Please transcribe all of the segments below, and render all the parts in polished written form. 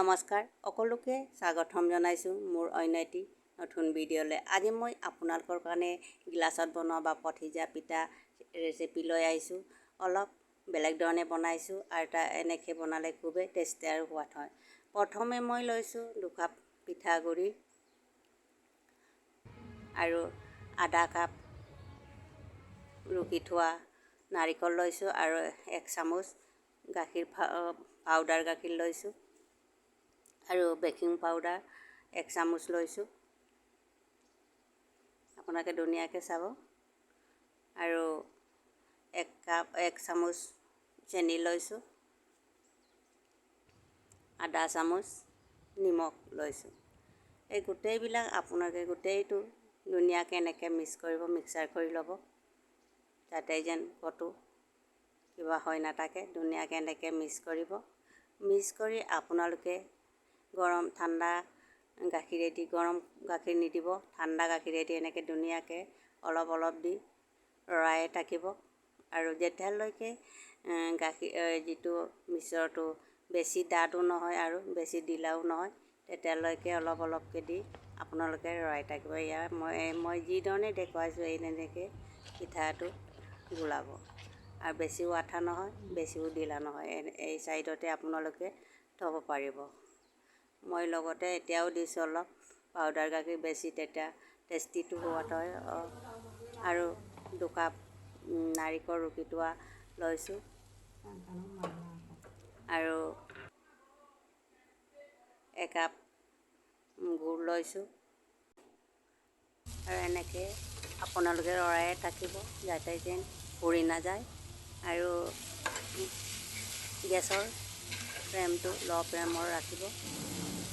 নমস্কাৰ, সকলোকে স্বাগতম জনাইছোঁ মোৰ অন্য এটি নতুন ভিডিঅ'লৈ। আজি মই আপোনালোকৰ কাৰণে গিলাচত বনোৱা বা পঠিজা পিঠা ৰেচিপি লৈ আহিছোঁ। অলপ বেলেগ ধৰণে বনাইছোঁ আৰু এনেকৈ বনালে খুবেই টেষ্টি আৰু সোৱাদ হয়। প্ৰথমে মই লৈছোঁ 2 কাপ পিঠাগুড়ি আৰু আধা কাপ ৰুকি থোৱা নাৰিকল লৈছোঁ আৰু 1 চামুচ গাখীৰ পাউডাৰ গাখীৰ লৈছোঁ আৰু বেকিং পাউডাৰ 1 চামুচ লৈছোঁ। আপোনালোকে ধুনীয়াকৈ চাব। আৰু 1 চামুচ চেনি লৈছোঁ, আধা চামুচ নিমখ লৈছোঁ। এই গোটেইবিলাক আপোনালোকে গোটেইটো ধুনীয়াকৈ এনেকৈ মিক্স কৰিব, মিক্সাৰ কৰি ল'ব, যাতে যেন ক'তো কিবা হৈ নাথাকে। ধুনীয়াকৈ এনেকৈ মিক্স কৰিব। মিক্স কৰি আপোনালোকে ঠাণ্ডা গাখীৰেদি, গৰম গাখীৰ নিদিব, ঠাণ্ডা গাখীৰেদি এনেকৈ ধুনীয়াকৈ অলপ অলপ দি লৰাই থাকিব। আৰু যেতিয়ালৈকে যিটো মিশ্ৰণটো বেছি ডাঠো নহয় আৰু বেছি ঢিলাও নহয়, তেতিয়ালৈকে অলপ অলপকৈ দি আপোনালোকে লৰাই থাকিব। মই যিধৰণে দেখুৱাইছোঁ এনেকৈ পিঠাটো গোলাব। আৰু বেছিও আঠা নহয়, বেছিও ঢিলা নহয়, এই চাইডতে আপোনালোকে থ'ব পাৰিব। মই লগতে এতিয়াও দিছোঁ অলপ পাউডাৰ গাখীৰ, বেছি তেতিয়া টেষ্টিটো সোৱাদ হয়। আৰু 2 কাপ নাৰিকল ৰুকি থোৱা লৈছোঁ আৰু 1 কাপ গুড় লৈছোঁ। আৰু এনেকৈ আপোনালোকে লৰায়ে থাকিব যাতে যেন পৰি নাযায়। আৰু গেছৰ ফ্লেমটো ল' ফ্লেমৰ ৰাখিব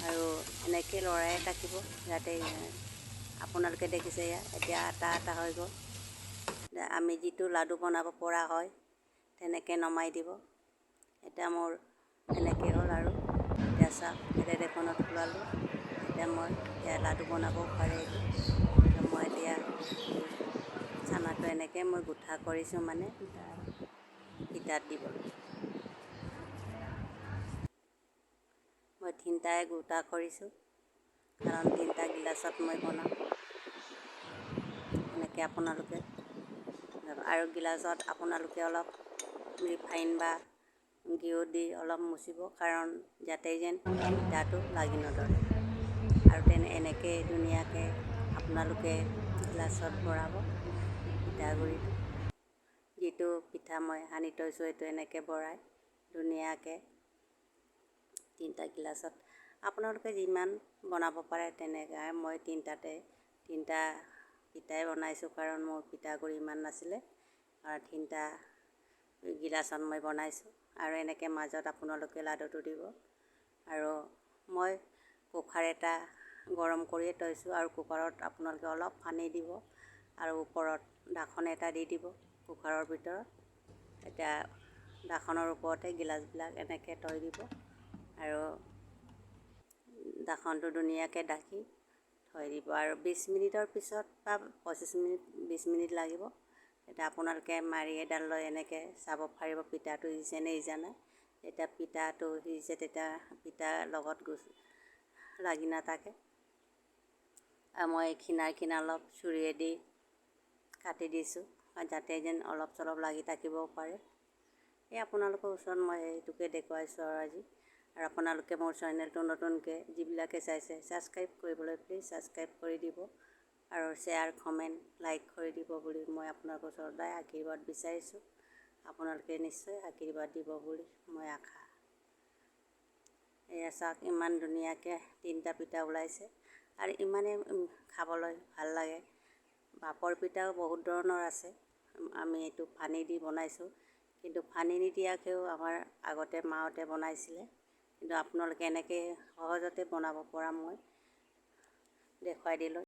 আৰু এনেকৈ লৰায়ে থাকিব যাতে আপোনালোকে দেখিছে এতিয়া আটা আটা হৈ গ'ল। আমি যিটো লাডু বনাব পৰা হয় তেনেকৈ নমাই দিব। এতিয়া মোৰ এনেকৈ হ'ল আৰু এতিয়া চাওক, এতিয়া ঢাকনত খোলালোঁ। এতিয়া মই লাডু বনাবও পাৰে এইটো। মই এতিয়া চানাটো এনেকৈ মই গোঠা কৰিছোঁ, মানে পিঠাত দিবলৈ। মই 3টাই গোটা কৰিছোঁ, কাৰণ 3টা গিলাচত মই বনাম। এনেকৈ আপোনালোকে আৰু গিলাচত আপোনালোকে অলপ ৰিফাইন বা ঘিউ দি অলপ মুচিব, কাৰণ যাতে যেন পিঠাটো লাগি নধৰে। আৰু এনেকৈ ধুনীয়াকৈ আপোনালোকে গিলাচত ভৰাব পিঠাগুড়িটো। যিটো পিঠা মই সানি থৈছোঁ এইটো এনেকৈ ভৰাই ধুনীয়াকৈ 3টা গিলাচত আপোনালোকে যিমান বনাব পাৰে তেনেকৈ। মই 3টা পিঠাই বনাইছোঁ, কাৰণ মোৰ পিঠাগুড়ি ইমান নাছিলে আৰু 3টা গিলাচত মই বনাইছোঁ। আৰু এনেকৈ মাজত আপোনালোকে লাডুটো দিব। আৰু মই কুকাৰ এটা গৰম কৰিয়ে থৈছোঁ, আৰু কুকাৰত আপোনালোকে অলপ পানী দিব আৰু ওপৰত ঢাকন এটা দি দিব কুকাৰৰ ভিতৰত। এতিয়া ঢাকনৰ ওপৰতে গিলাচবিলাক এনেকৈ থৈ দিব আৰু ঢাকনটো ধুনীয়াকৈ ঢাকি থৈ দিব। আৰু 20 মিনিটৰ পিছত বা 20 মিনিট লাগিব। এতিয়া আপোনালোকে মাৰি এডাল লৈ এনেকৈ চাব পাৰিব পিঠাটো সিজিছে নে সিজা নাই। যেতিয়া পিঠাটো সিজিছে তেতিয়া পিঠাৰ লগত লাগি নাথাকে। আৰু মই কিনাৰ অলপ চুৰিয়েদি কাটি দিছোঁ, যাতে যেন অলপ চলপ লাগি থাকিবও পাৰে। এই আপোনালোকৰ ওচৰত মই সেইটোকে দেখুৱাইছোঁ আৰু আজি। আৰু আপোনালোকে মোৰ চেনেলটো নতুনকৈ যিবিলাকে চাইছে ছাবস্ক্ৰাইব কৰিবলৈ প্লিজ ছাবস্ক্ৰাইব কৰি দিব আৰু শ্বেয়াৰ, কমেণ্ট, লাইক কৰি দিব বুলি মই আপোনালোকৰ ওচৰত সদায় আশীৰ্বাদ বিচাৰিছোঁ। আপোনালোকে নিশ্চয় আশীৰ্বাদ দিব বুলি মই আশা। এয়া চাওক, ইমান ধুনীয়াকৈ 3টা পিঠা ওলাইছে আৰু ইমানেই খাবলৈ ভাল লাগে। ভাপৰ পিঠাও বহুত ধৰণৰ আছে। আমি এইটো পানী দি বনাইছোঁ, কিন্তু পানী নিদিয়াকৈও আমাৰ আগতে মাহঁতে বনাইছিলে। কিন্তু আপোনালোকে এনেকৈ সহজতে বনাব পৰা মই দেখুৱাই দিলোঁ।